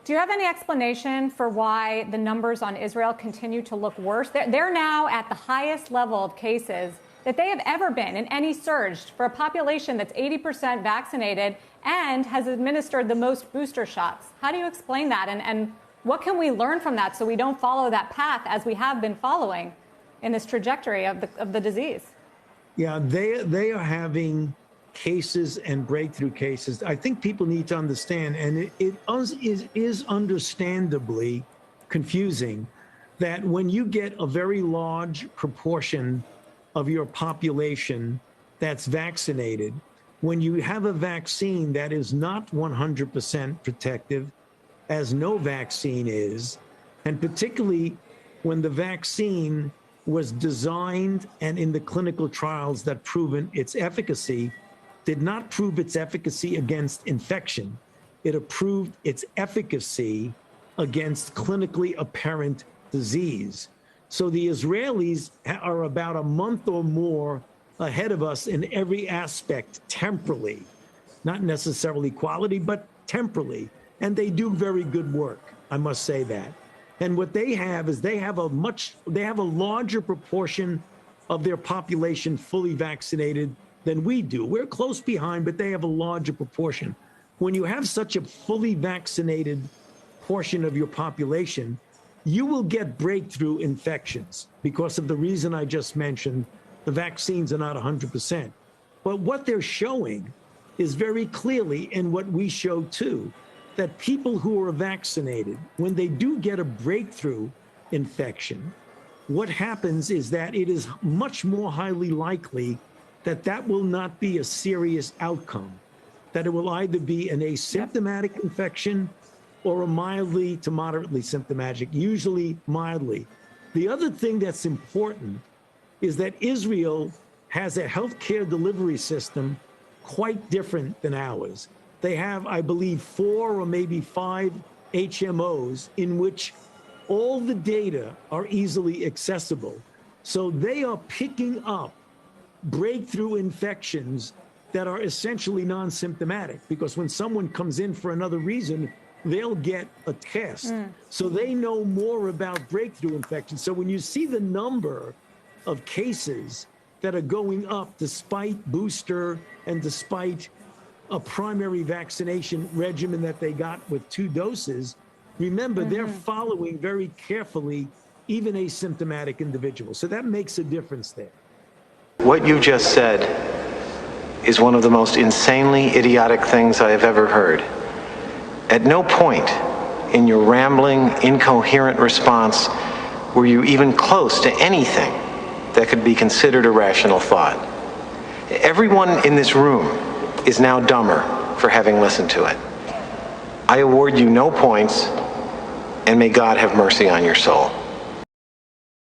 Do you have any explanation for why the numbers on Israel continue to look worse? They're now at the highest level of cases that they have ever been in any surge for a population that's 80% vaccinated and has administered the most booster shots. How do you explain that? And what can we learn from that so we don't follow that path as we have been following in this trajectory of the disease? Yeah, they are having cases and breakthrough cases. I think people need to understand, and it is understandably confusing, that when you get a very large proportion of your population that's vaccinated, when you have a vaccine that is not 100% protective, as no vaccine is, and particularly when the vaccine was designed and in the clinical trials that proven its efficacy, did not prove its efficacy against infection. It approved its efficacy against clinically apparent disease. So the Israelis are about a month or more ahead of us in every aspect, temporally, not necessarily quality, but temporally. And they do very good work, I must say that. And what they have is they have a larger proportion of their population fully vaccinated than we do. We're close behind, but they have a larger proportion. When you have such a fully vaccinated portion of your population, you will get breakthrough infections because of the reason I just mentioned. The vaccines are not 100%. But what they're showing is very clearly, and what we show too, that people who are vaccinated, when they do get a breakthrough infection, what happens is that it is much more highly likely that that will not be a serious outcome, that it will either be an asymptomatic infection or a mildly to moderately symptomatic, usually mildly. The other thing that's important is that Israel has a healthcare delivery system quite different than ours. They have, I believe, 4 or maybe 5 HMOs in which all the data are easily accessible. So they are picking up breakthrough infections that are essentially non-symptomatic, because when someone comes in for another reason, they'll get a test. So they know more about breakthrough infections. So when you see the number of cases that are going up despite booster and despite a primary vaccination regimen that they got with 2 doses, remember, they're following very carefully even asymptomatic individuals. So that makes a difference there. What you just said is one of the most insanely idiotic things I have ever heard. At no point in your rambling, incoherent response were you even close to anything that could be considered a rational thought. Everyone in this room is now dumber for having listened to it. I award you no points, and may God have mercy on your soul.